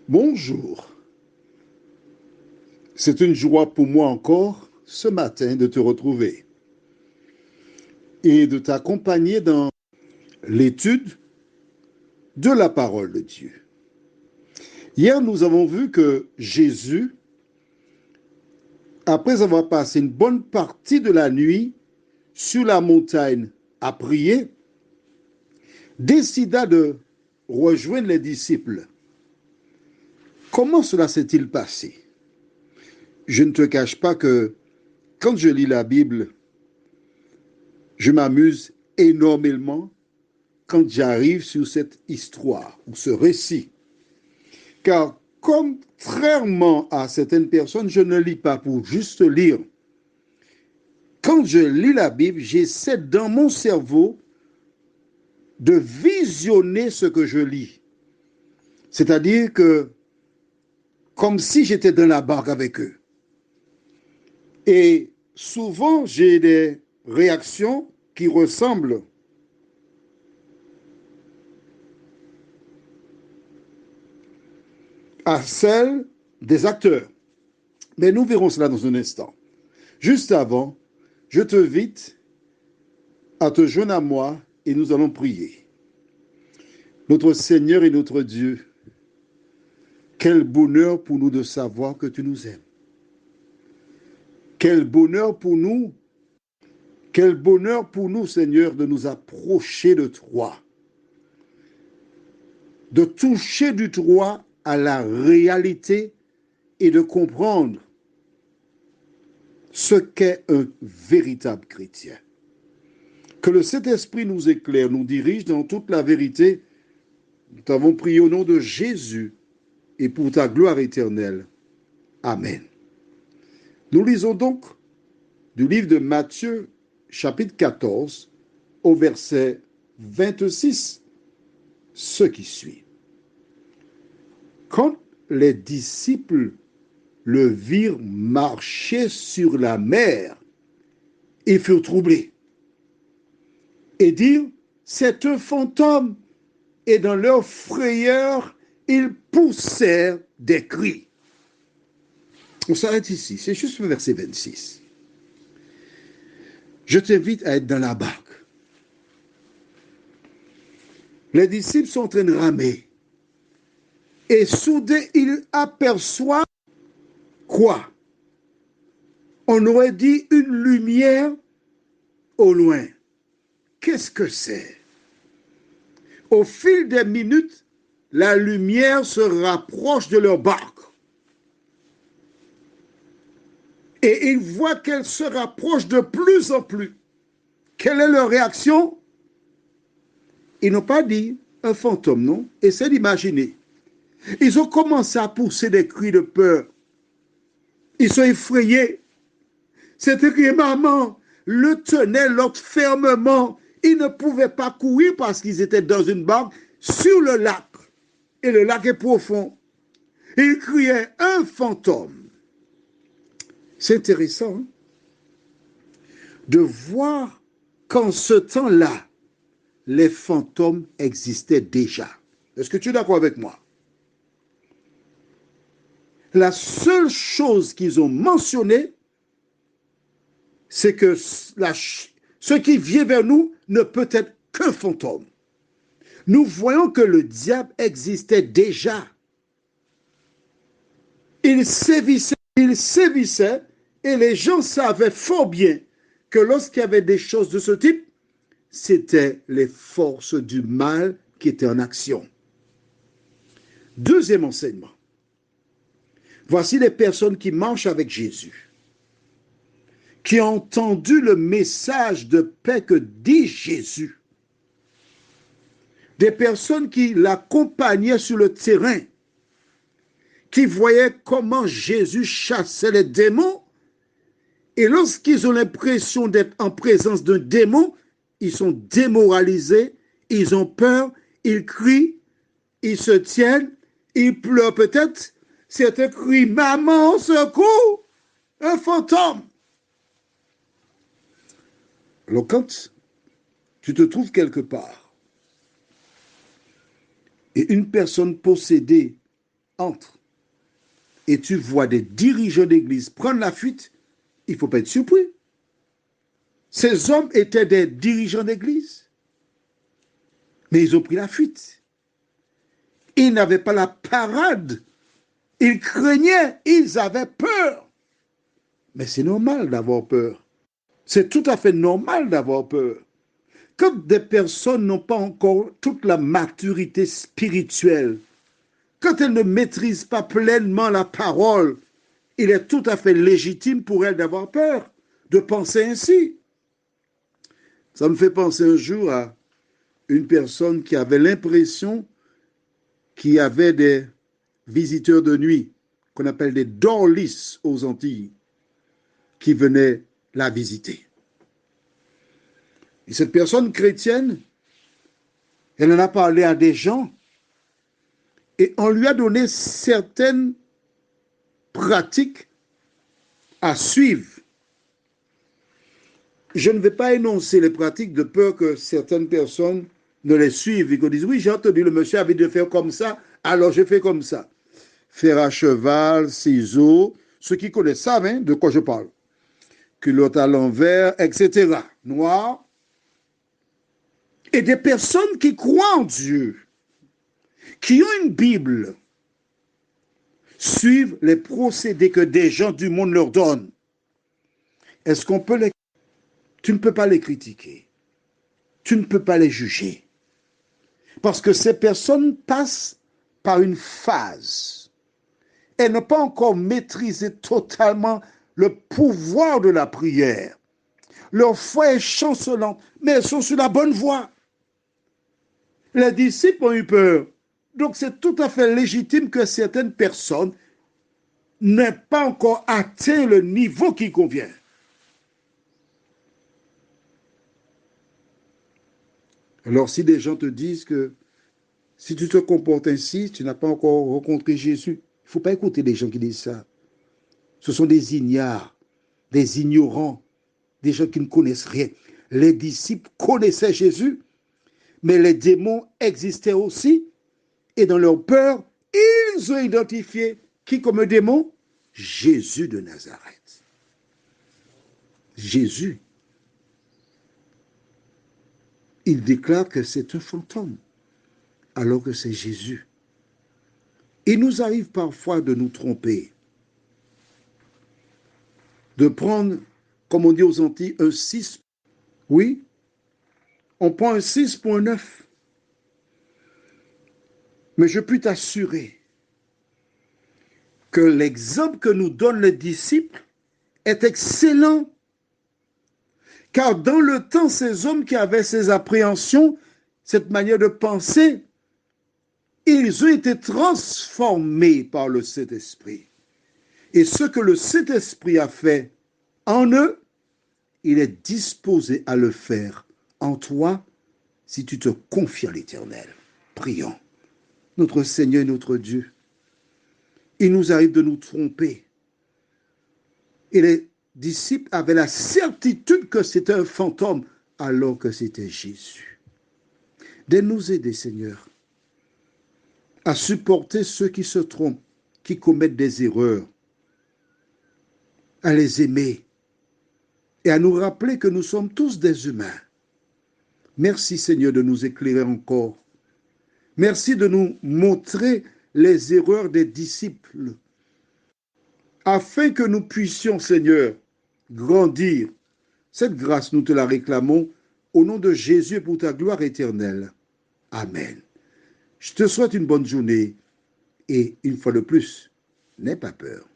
Bonjour. C'est une joie pour moi encore ce matin de te retrouver et de t'accompagner dans l'étude de la parole de Dieu. Hier, nous avons vu que Jésus, après avoir passé une bonne partie de la nuit sur la montagne à prier, décida de rejoindre les disciples. Comment cela s'est-il passé? Je ne te cache pas que quand je lis la Bible, je m'amuse énormément quand j'arrive sur cette histoire ou ce récit. Car contrairement à certaines personnes, je ne lis pas pour juste lire. Quand je lis la Bible, j'essaie dans mon cerveau de visionner ce que je lis. C'est-à-dire que comme si j'étais dans la barque avec eux. Et souvent, j'ai des réactions qui ressemblent à celles des acteurs. Mais nous verrons cela dans un instant. Juste avant, je t'invite à te joindre à moi et nous allons prier. Notre Seigneur et notre Dieu, quel bonheur pour nous de savoir que tu nous aimes. Quel bonheur pour nous, Seigneur, de nous approcher de toi, de toucher du doigt à la réalité et de comprendre ce qu'est un véritable chrétien. Que le Saint-Esprit nous éclaire, nous dirige dans toute la vérité. Nous t'avons prié au nom de Jésus et pour ta gloire éternelle. Amen. Nous lisons donc du livre de Matthieu, chapitre 14, au verset 26, ce qui suit. Quand les disciples le virent marcher sur la mer, ils furent troublés et dirent, c'est un fantôme. Et dans leur frayeur, ils poussèrent des cris. On s'arrête ici, c'est juste le verset 26. Je t'invite à être dans la barque. Les disciples sont en train de ramer. Et soudain, ils aperçoivent quoi? On aurait dit une lumière au loin. Qu'est-ce que c'est? Au fil des minutes, la lumière se rapproche de leur barque. Et ils voient qu'elle se rapproche de plus en plus. Quelle est leur réaction? Ils n'ont pas dit un fantôme, non? Essaie d'imaginer. Ils ont commencé à pousser des cris de peur. Ils sont effrayés. C'était que maman le tenait l'autre fermement. Ils ne pouvaient pas courir parce qu'ils étaient dans une barque sur le lac. Et le lac est profond. Ils criaient un fantôme. C'est intéressant hein, de voir qu'en ce temps-là, les fantômes existaient déjà. Est-ce que tu es d'accord avec moi? La seule chose qu'ils ont mentionnée, c'est que ce qui vient vers nous ne peut être qu'un fantôme. Nous voyons que le diable existait déjà. Il sévissait et les gens savaient fort bien que lorsqu'il y avait des choses de ce type, c'était les forces du mal qui étaient en action. Deuxième enseignement. Voici les personnes qui marchent avec Jésus, qui ont entendu le message de paix que dit Jésus. Des personnes qui l'accompagnaient sur le terrain, qui voyaient comment Jésus chassait les démons. Et lorsqu'ils ont l'impression d'être en présence d'un démon, ils sont démoralisés, ils ont peur, ils crient, ils se tiennent, ils pleurent peut-être. Certains crient « Maman, secours! Un fantôme !» Alors quand tu te trouves quelque part et une personne possédée entre et tu vois des dirigeants d'église prendre la fuite, il ne faut pas être surpris. Ces hommes étaient des dirigeants d'église, mais ils ont pris la fuite. Ils n'avaient pas la parade. Ils craignaient, ils avaient peur. Mais c'est normal d'avoir peur. C'est tout à fait normal d'avoir peur. Quand des personnes n'ont pas encore toute la maturité spirituelle, quand elles ne maîtrisent pas pleinement la parole, il est tout à fait légitime pour elles d'avoir peur, de penser ainsi. Ça me fait penser un jour à une personne qui avait l'impression qu'il y avait des visiteurs de nuit, qu'on appelle des dorlis aux Antilles, qui venaient la visiter. Et cette personne chrétienne, elle en a parlé à des gens et on lui a donné certaines pratiques à suivre. Je ne vais pas énoncer les pratiques de peur que certaines personnes ne les suivent et qu'on dise, oui, j'ai entendu le monsieur avait de faire comme ça, alors je fais comme ça. Fer à cheval, ciseaux, ceux qui connaissent savent hein, de quoi je parle. Culotte à l'envers, etc. Noir. Et des personnes qui croient en Dieu, qui ont une Bible, suivent les procédés que des gens du monde leur donnent. Est-ce qu'on peut les... Tu ne peux pas les critiquer. Tu ne peux pas les juger. Parce que ces personnes passent par une phase. Elles n'ont pas encore maîtrisé totalement le pouvoir de la prière. Leur foi est chancelante, mais elles sont sur la bonne voie. Les disciples ont eu peur. Donc c'est tout à fait légitime que certaines personnes n'aient pas encore atteint le niveau qui convient. Alors si des gens te disent que si tu te comportes ainsi, tu n'as pas encore rencontré Jésus, il ne faut pas écouter les gens qui disent ça. Ce sont des ignares, des ignorants, des gens qui ne connaissent rien. Les disciples connaissaient Jésus, mais les démons existaient aussi, et dans leur peur, ils ont identifié qui comme démon? Jésus de Nazareth. Jésus. Il déclare que c'est un fantôme, alors que c'est Jésus. Il nous arrive parfois de nous tromper, de prendre, comme on dit aux Antilles, un 6. Oui, on prend un 6.9. Mais je puis t'assurer que l'exemple que nous donnent les disciples est excellent. Car dans le temps, ces hommes qui avaient ces appréhensions, cette manière de penser, ils ont été transformés par le Saint-Esprit. Et ce que le Saint-Esprit a fait en eux, il est disposé à le faire en toi si tu te confies à l'Éternel. Prions. Notre Seigneur et notre Dieu, il nous arrive de nous tromper. Et les disciples avaient la certitude que c'était un fantôme alors que c'était Jésus. De nous aider, Seigneur, à supporter ceux qui se trompent, qui commettent des erreurs, à les aimer et à nous rappeler que nous sommes tous des humains. Merci, Seigneur, de nous éclairer encore. Merci de nous montrer les erreurs des disciples, afin que nous puissions, Seigneur, grandir. Cette grâce, nous te la réclamons au nom de Jésus et pour ta gloire éternelle. Amen. Je te souhaite une bonne journée et, une fois de plus, n'aie pas peur.